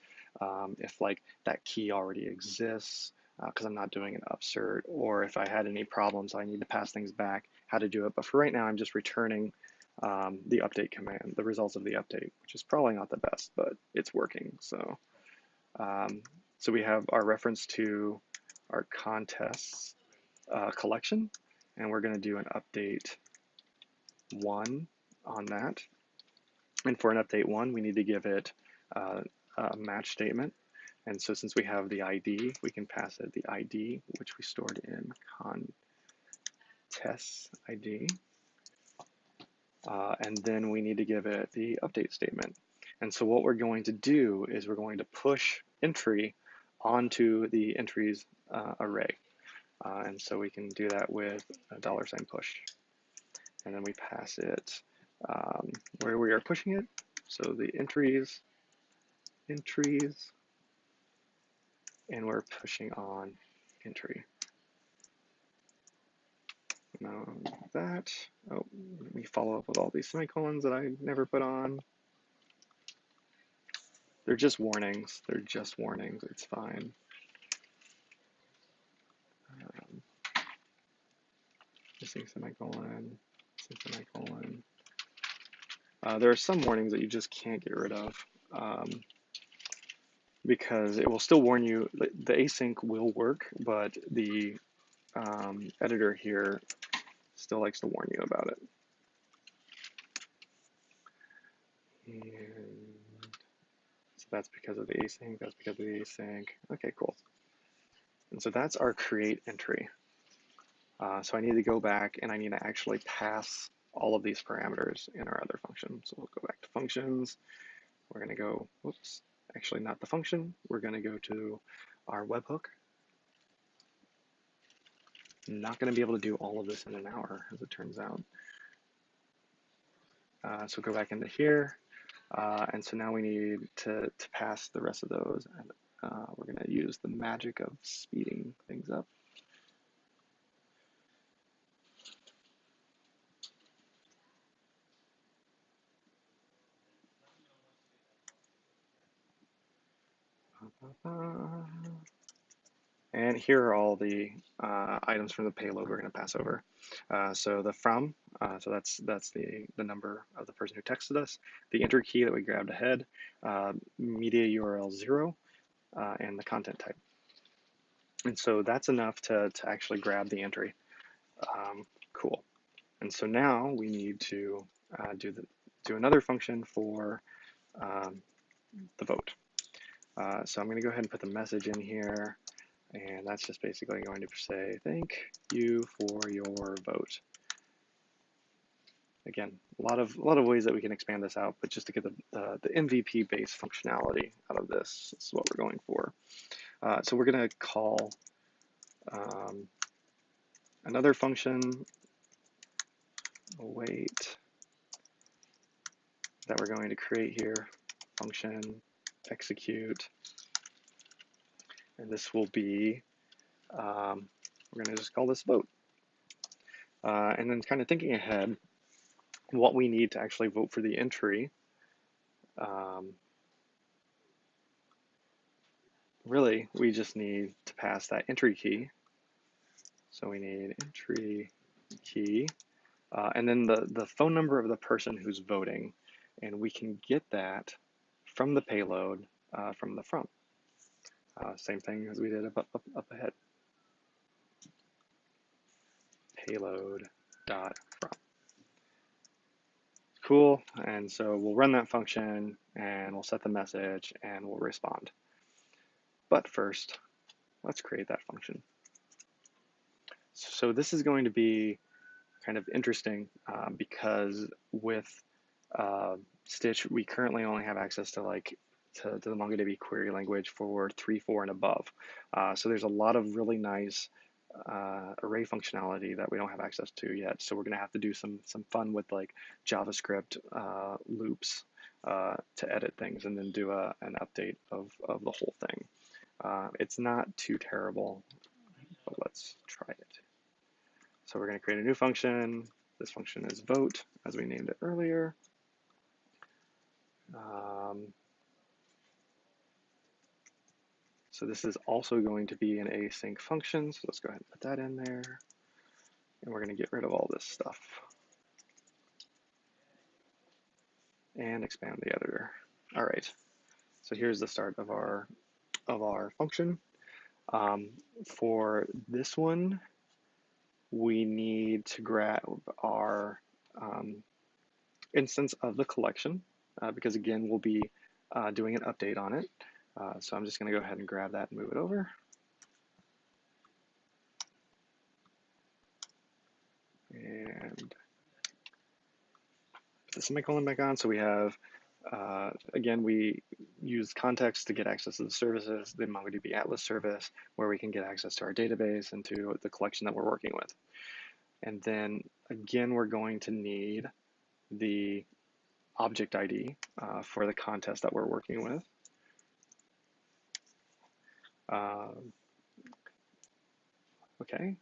if like that key already exists, because I'm not doing an upsert, or if I had any problems, I need to pass things back, how to do it. But for right now, I'm just returning the update command, the results of the update, which is probably not the best, but it's working. So, so we have our reference to our contests collection, and we're going to do an update 1 on that. And for an update 1, we need to give it a match statement. And so since we have the ID, we can pass it the ID, which we stored in contests ID. And then we need to give it the update statement. And so what we're going to do is we're going to push entry onto the entries array. And so we can do that with a $push. And then we pass it where we are pushing it. So the entries, and we're pushing on entry. Now that, oh, let me follow up with all these semicolons that I never put on. They're just warnings. They're just warnings. It's fine. Missing semicolon, missing semicolon. There are some warnings that you just can't get rid of because it will still warn you. The async will work, but the editor here still likes to warn you about it. And so that's because of the async. That's because of the async. Okay, cool. And so that's our create entry. So I need to go back and I need to actually pass all of these parameters in our other function. So we'll go back to functions. We're going to go, whoops, actually not the function. We're going to go to our webhook. I'm not going to be able to do all of this in an hour, as it turns out. So go back into here. And so now we need to pass the rest of those. And we're going to use the magic of speeding things up. And here are all the items from the payload we're going to pass over. So the from, so that's the number of the person who texted us, the enter key that we grabbed ahead, media URL 0, and the content type. And so that's enough to actually grab the entry. Cool. And so now we need to do another function for the vote. So I'm going to go ahead and put the message in here. And that's just basically going to say, thank you for your vote. Again, a lot of ways that we can expand this out, but just to get the MVP-based functionality out of this is what we're going for. So we're going to call another function, await, that we're going to create here, function execute, and this will be, we're going to just call this vote. And then kind of thinking ahead, what we need to actually vote for the entry, really, we just need to pass that entry key. So we need entry key, and then the phone number of the person who's voting, and we can get that from the payload from the from. Same thing as we did up ahead. Payload dot from. Cool, and so we'll run that function and we'll set the message and we'll respond. But first, let's create that function. So this is going to be kind of interesting because with Stitch, we currently only have access to the MongoDB query language for 3, 4, and above. So there's a lot of really nice array functionality that we don't have access to yet. So we're going to have to do some fun with like JavaScript loops to edit things and then do an update of the whole thing. It's not too terrible, but let's try it. So we're going to create a new function. This function is vote, as we named it earlier. So this is also going to be an async function. So let's go ahead and put that in there. And we're going to get rid of all this stuff. And expand the editor. All right. So here's the start of our function. For this one, we need to grab our instance of the collection because again, we'll be doing an update on it. So I'm just going to go ahead and grab that and move it over. And put the semicolon back on. So we have, again, we use context to get access to the services, the MongoDB Atlas service, where we can get access to our database and to the collection that we're working with. And then again, we're going to need the object ID for the contest that we're working with. Okay,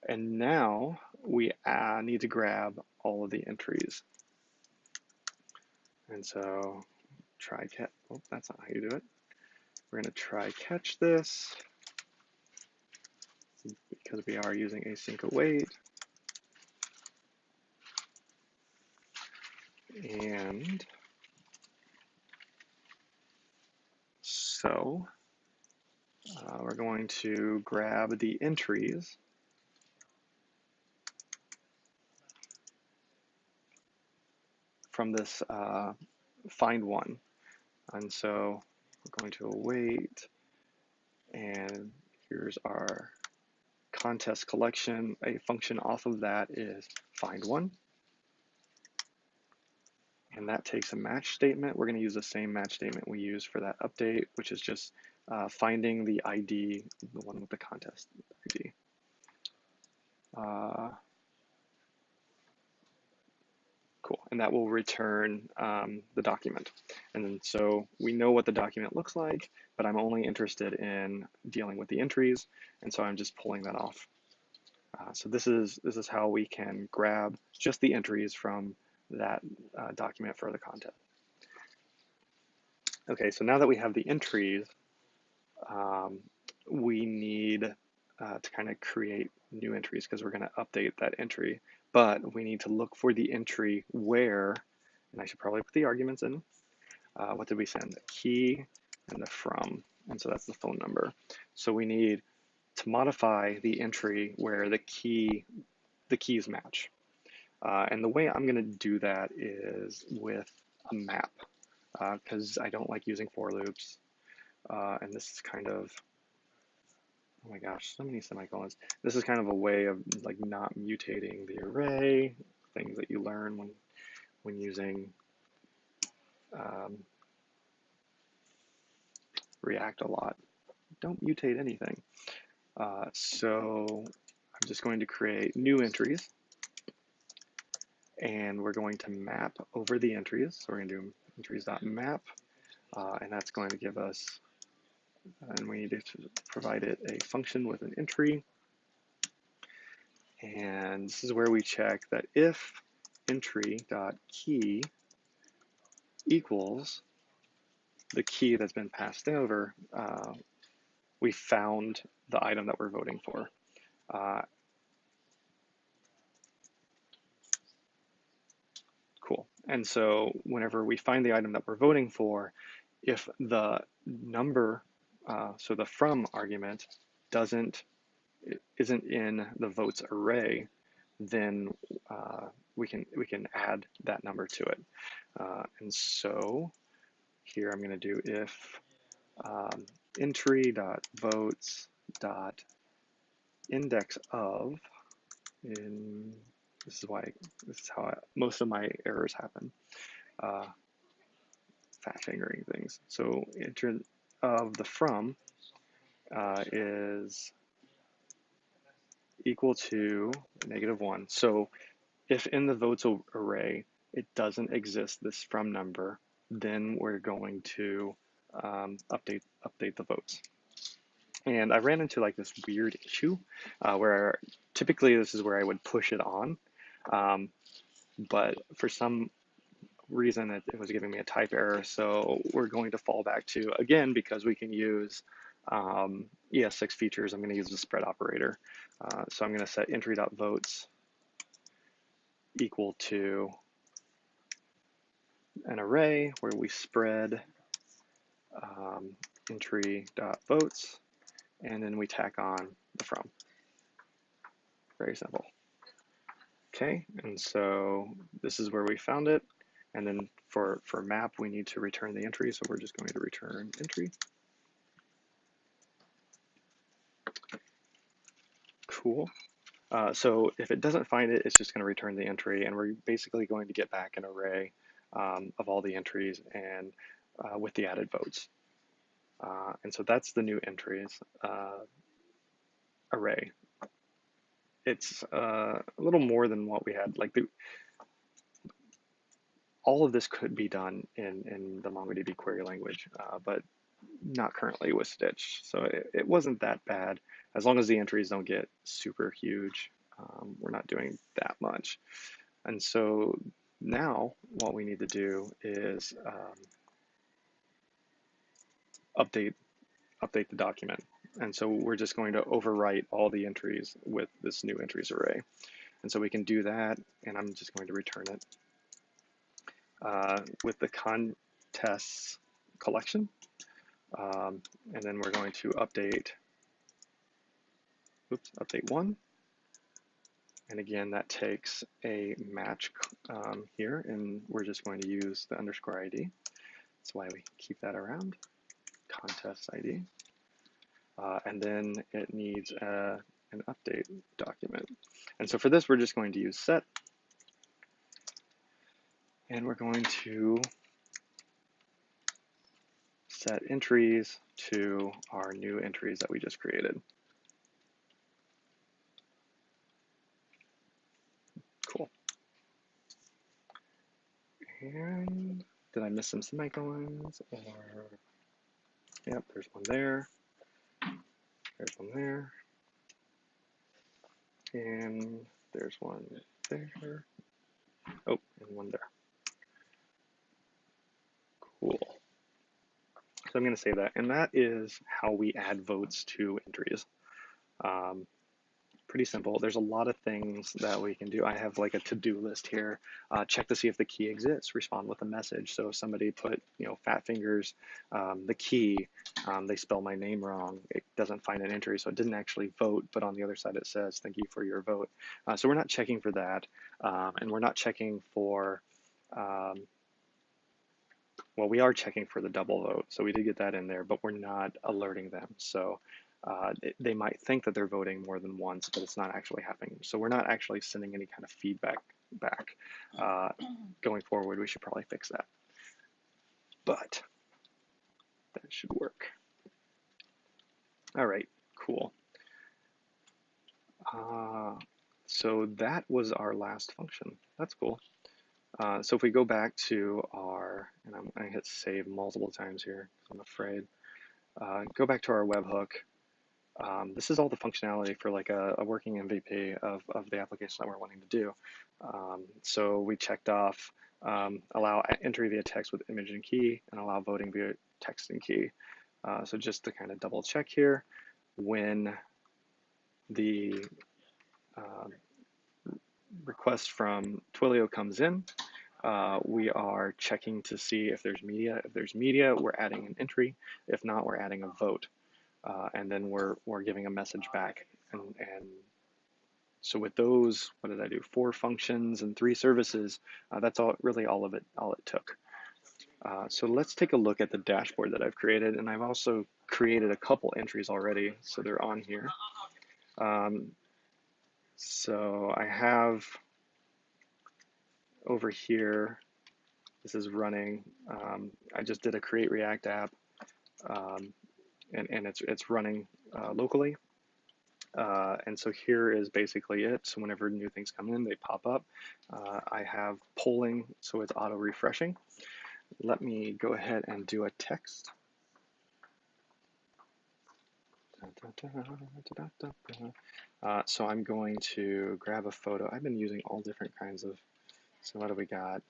and now we need to grab all of the entries. And so try catch, oh, that's not how you do it. We're going to try catch this because we are using async await. And so we're going to grab the entries from this find one. And so we're going to await, and here's our contest collection. A function off of that is find one. And that takes a match statement. We're going to use the same match statement we used for that update, which is just finding the ID, the one with the contest ID. Cool, and that will return the document. And then so we know what the document looks like, but I'm only interested in dealing with the entries, and so I'm just pulling that off. So this is how we can grab just the entries from that document for the content. Okay, so now that we have the entries, we need to kind of create new entries because we're going to update that entry. But we need to look for the entry where, and I should probably put the arguments in. What did we send? The key and the from. And so that's the phone number. So we need to modify the entry where the keys match. And the way I'm going to do that is with a map, because I don't like using for loops. And this is kind of, oh my gosh, so many semicolons. This is kind of a way of like not mutating the array, things that you learn when using React a lot. Don't mutate anything. So I'm just going to create new entries, and we're going to map over the entries. So we're going to do entries.map, and that's going to give us, and we need to provide it a function with an entry. And this is where we check that if entry.key equals the key that's been passed over, we found the item that we're voting for. Cool. And so whenever we find the item that we're voting for, if the number, so the from argument isn't in the votes array, then we can add that number to it. And so here I'm going to do if entry.votes.index of, this is how most of my errors happen. Fat fingering things. So enter of the from is equal to -1. So if in the votes array it doesn't exist this from number, then we're going to update the votes. And I ran into like this weird issue where typically this is where I would push it on, but for some reason it was giving me a type error. So we're going to fall back to, again, because we can use ES6 features, I'm going to use the spread operator. So I'm going to set entry.votes equal to an array where we spread entry.votes, and then we tack on the from. Very simple. Okay, and so this is where we found it. And then for map, we need to return the entry. So we're just going to return entry. Cool. So if it doesn't find it, it's just going to return the entry. And we're basically going to get back an array of all the entries and with the added votes. And so that's the new entries array. It's a little more than what we had. Like all of this could be done in the MongoDB query language, but not currently with Stitch. So it wasn't that bad. As long as the entries don't get super huge, we're not doing that much. And so now what we need to do is update the document. And so we're just going to overwrite all the entries with this new entries array. And so we can do that, and I'm just going to return it with the contests collection. And then we're going to update 1. And again, that takes a match here, and we're just going to use the underscore ID. That's why we keep that around, contest ID. And then it needs an update document. And so for this, we're just going to use set. And we're going to set entries to our new entries that we just created. Cool. And did I miss some semicolons? Or, yep, there's one there. There's one there. And there's one there. Oh, and one there. Cool. So I'm going to save that. And that is how we add votes to entries. Pretty simple. There's a lot of things that we can do. I have like a to-do list here. Check to see if the key exists, respond with a message. So if somebody put, fat fingers, the key, they spell my name wrong, it doesn't find an entry, so it didn't actually vote, but on the other side it says, thank you for your vote. So we're not checking for that, and we're not checking for, well, we are checking for the double vote, so we did get that in there, but we're not alerting them. So they might think that they're voting more than once, but it's not actually happening. So we're not actually sending any kind of feedback back. Going forward, we should probably fix that. But that should work. All right, cool. So that was our last function. That's cool. So if we go back to our, and I'm going to hit save multiple times here because I'm afraid. Go back to our webhook. This is all the functionality for like a working MVP of the application that we're wanting to do. So we checked off allow entry via text with image and key, and allow voting via text and key. So just to kind of double check here, when the request from Twilio comes in, we are checking to see if there's media. If there's media, we're adding an entry. If not, we're adding a vote. And then we're giving a message back. And so with those, what did I do? 4 functions and 3 services. That's really all it took. So let's take a look at the dashboard that I've created. And I've also created a couple entries already, so they're on here. So I have over here, this is running. I just did a create React app, and it's running locally. And so here is basically it. So whenever new things come in, they pop up. I have polling, so it's auto refreshing. Let me go ahead and do a text. So I'm going to grab a photo. I've been using all different kinds of, so what do we got?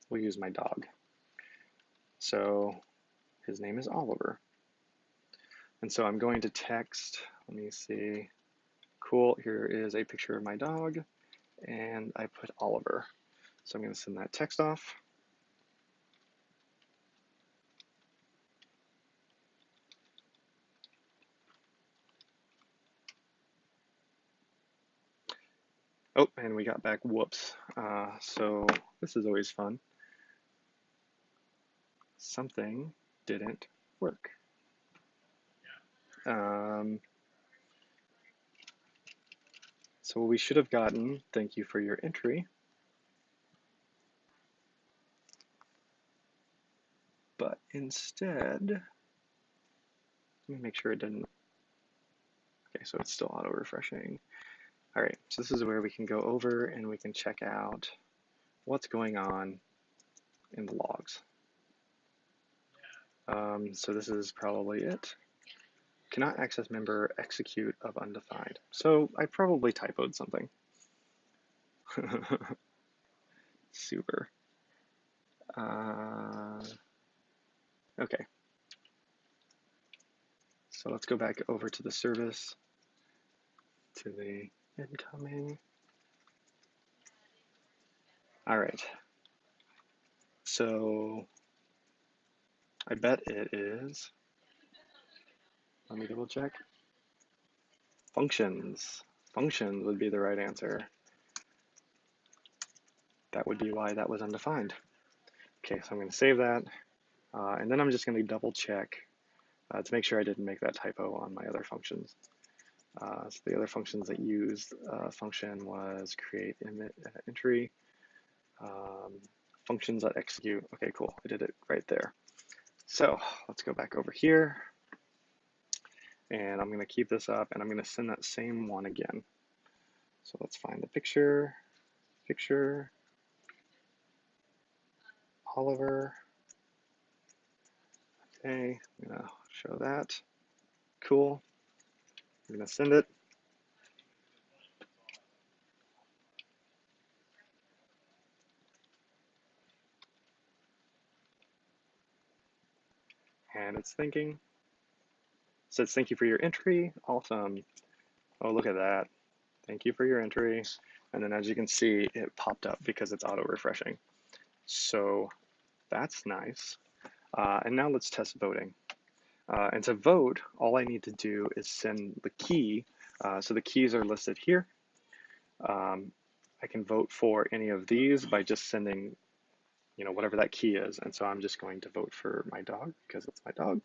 We'll use my dog. So his name is Oliver. And so I'm going to text, let me see. Cool, here is a picture of my dog, and I put Oliver. So I'm going to send that text off. Oh, and we got back whoops. So this is always fun. Something didn't work. So we should have gotten, thank you for your entry. But instead, let me make sure it didn't. Okay, so it's still auto refreshing. All right, so this is where we can go over and we can check out what's going on in the logs. So this is probably it. Cannot access member execute of undefined. So I probably typoed something. Super. Okay. So let's go back over to the service, to the incoming. All right. So I bet it is, let me double check. Functions. Functions would be the right answer. That would be why that was undefined. Okay, so I'm going to save that. And then I'm just going to double check to make sure I didn't make that typo on my other functions. So the other functions that used function was create entry, functions that execute. Okay, cool. I did it right there. So let's go back over here. And I'm going to keep this up, and I'm going to send that same one again. So let's find the picture, Oliver. Okay, I'm going to show that. Cool. I'm going to send it. and it's thinking. It says, thank you for your entry. Awesome. Oh, look at that. Thank you for your entry. And then as you can see, it popped up because it's auto refreshing. So that's nice. And now let's test voting. And to vote, all I need to do is send the key. So the keys are listed here. I can vote for any of these by just sending, whatever that key is. And so I'm just going to vote for my dog because it's my dog.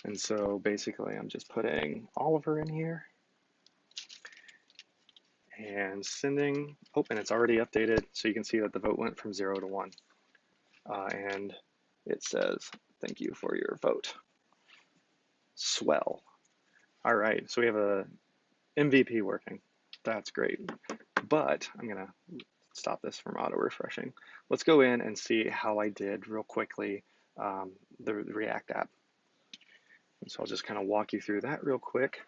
And so basically I'm just putting Oliver in here and sending. Oh, and it's already updated. So you can see that the vote went from 0 to 1. And it says, thank you for your vote. Swell. All right, so we have a MVP working. That's great. But I'm gonna stop this from auto refreshing. Let's go in and see how I did real quickly the React app. And so I'll just kind of walk you through that real quick.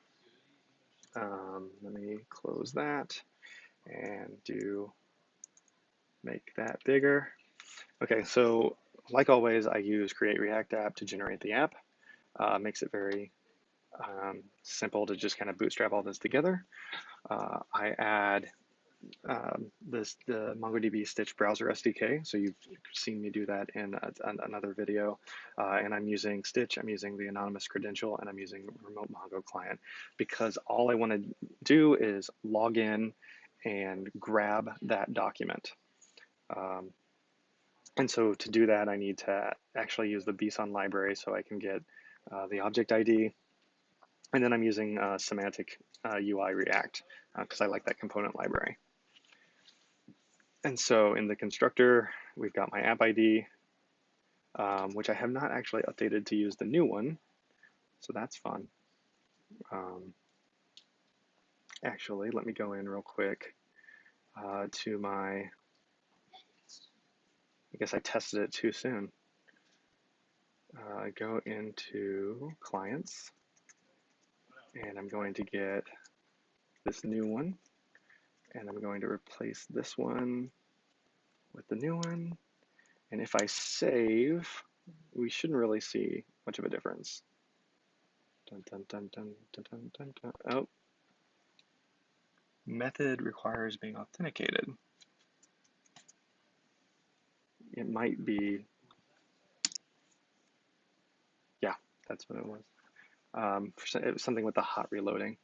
Let me close that and make that bigger. Okay, so like always, I use Create React App to generate the app. Makes it very simple to just kind of bootstrap all this together. I add the MongoDB Stitch browser SDK. So you've seen me do that in another video. And I'm using Stitch, I'm using the anonymous credential, and I'm using remote Mongo client because all I want to do is log in and grab that document. And so to do that, I need to actually use the BSON library so I can get the object ID. And then I'm using semantic UI React because I like that component library. And so in the constructor, we've got my app ID, which I have not actually updated to use the new one. So that's fun. Actually, let me go in real quick to my, I guess I tested it too soon. Go into clients, and I'm going to get this new one, and I'm going to replace this one with the new one. And if I save, we shouldn't really see much of a difference. Dun, dun, dun, dun, dun, dun, dun, dun. Oh, method requires being authenticated. It might be, yeah, that's what it was. It was something with the hot reloading.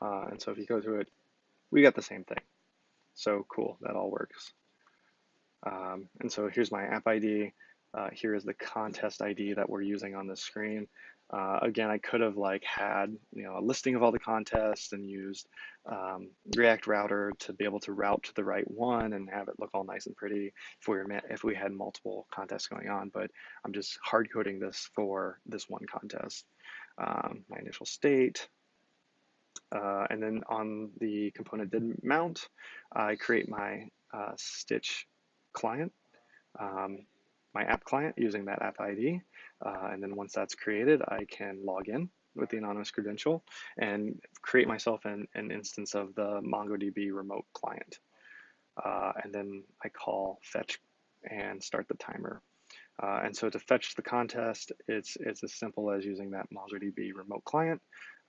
And so if you go through it, we got the same thing. So cool, that all works. And so here's my app ID. Here is the contest ID that we're using on the screen. Again, I could have had a listing of all the contests and used React Router to be able to route to the right one and have it look all nice and pretty if we had multiple contests going on. But I'm just hard coding this for this one contest. My initial state, and then on the component did mount, I create my Stitch client, my app client using that app ID. And then once that's created, I can log in with the anonymous credential and create myself an instance of the MongoDB remote client. And then I call fetch and start the timer. And so to fetch the contest, it's as simple as using that MongoDB remote client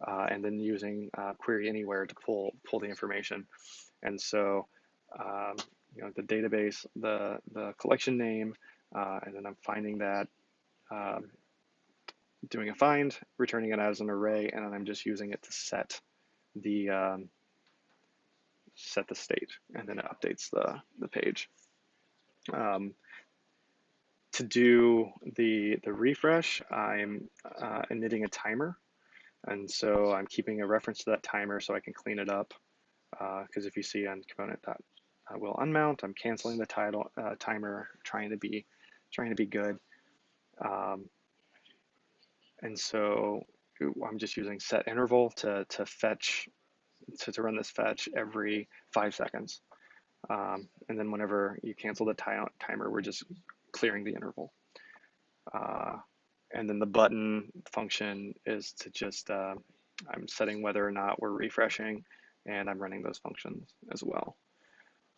and then using query anywhere to pull the information. And so the database, the collection name, and then I'm finding that, doing a find, returning it as an array, and then I'm just using it to set the state, and then it updates the page. To do the refresh, I'm emitting a timer, and so I'm keeping a reference to that timer so I can clean it up. Because if you see on component will unmount, I'm canceling the timer, trying to be good. And so I'm just using set interval to fetch, to run this fetch every 5 seconds. And then whenever you cancel the timer, we're just clearing the interval. And then the button function is to just, I'm setting whether or not we're refreshing, and I'm running those functions as well.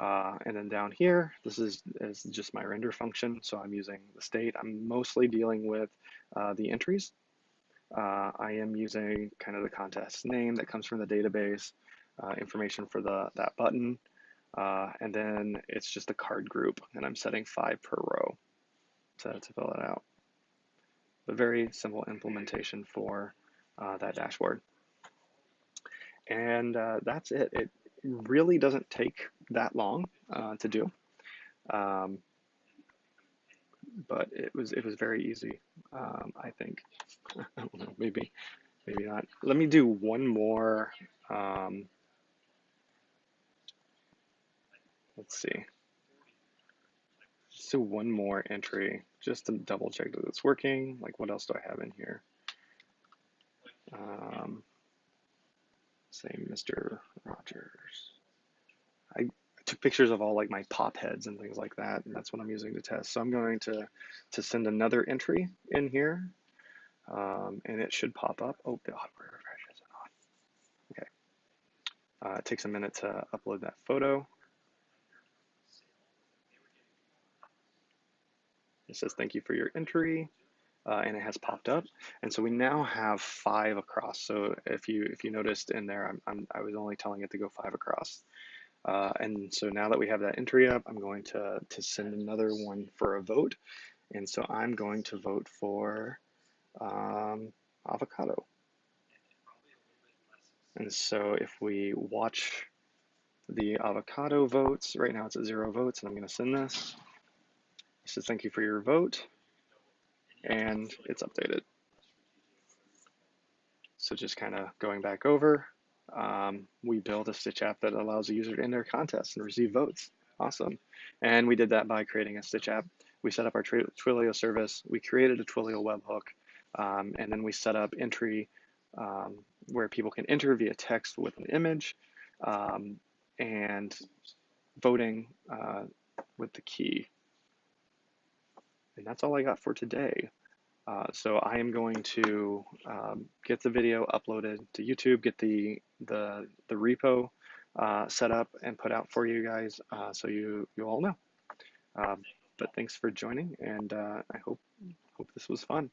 And then down here, this is just my render function. So I'm using the state. I'm mostly dealing with the entries. I am using kind of the contest name that comes from the database, information for that button, and then it's just a card group, and I'm setting 5 per row to fill it out. A very simple implementation for that dashboard. And that's it. It really doesn't take that long to do, but it was very easy. I think. I don't know, maybe not. Let me do one more. Let's see. Just do one more entry just to double check that it's working. Like, what else do I have in here? Say Mr. Rogers. I took pictures of all like my pop heads and things like that, and that's what I'm using to test. So I'm going to send another entry in here, and it should pop up. Oh, the auto refresh isn't on. Okay. It takes a minute to upload that photo. It says thank you for your entry, and it has popped up. And so we now have 5 across. So if you noticed in there, I was only telling it to go 5 across. And so now that we have that entry up, I'm going to send another one for a vote. And so I'm going to vote for avocado. And so if we watch the avocado votes, right now it's at 0 votes, and I'm going to send this. It says thank you for your vote, and it's updated. So just kind of going back over, we built a Stitch app that allows a user to enter contests and receive votes. Awesome. And we did that by creating a Stitch app. We set up our Twilio service. We created a Twilio webhook, and then we set up entry where people can enter via text with an image, and voting with the key. And that's all I got for today. So I am going to get the video uploaded to YouTube, get the repo set up and put out for you guys, so you all know. But thanks for joining, and I hope this was fun.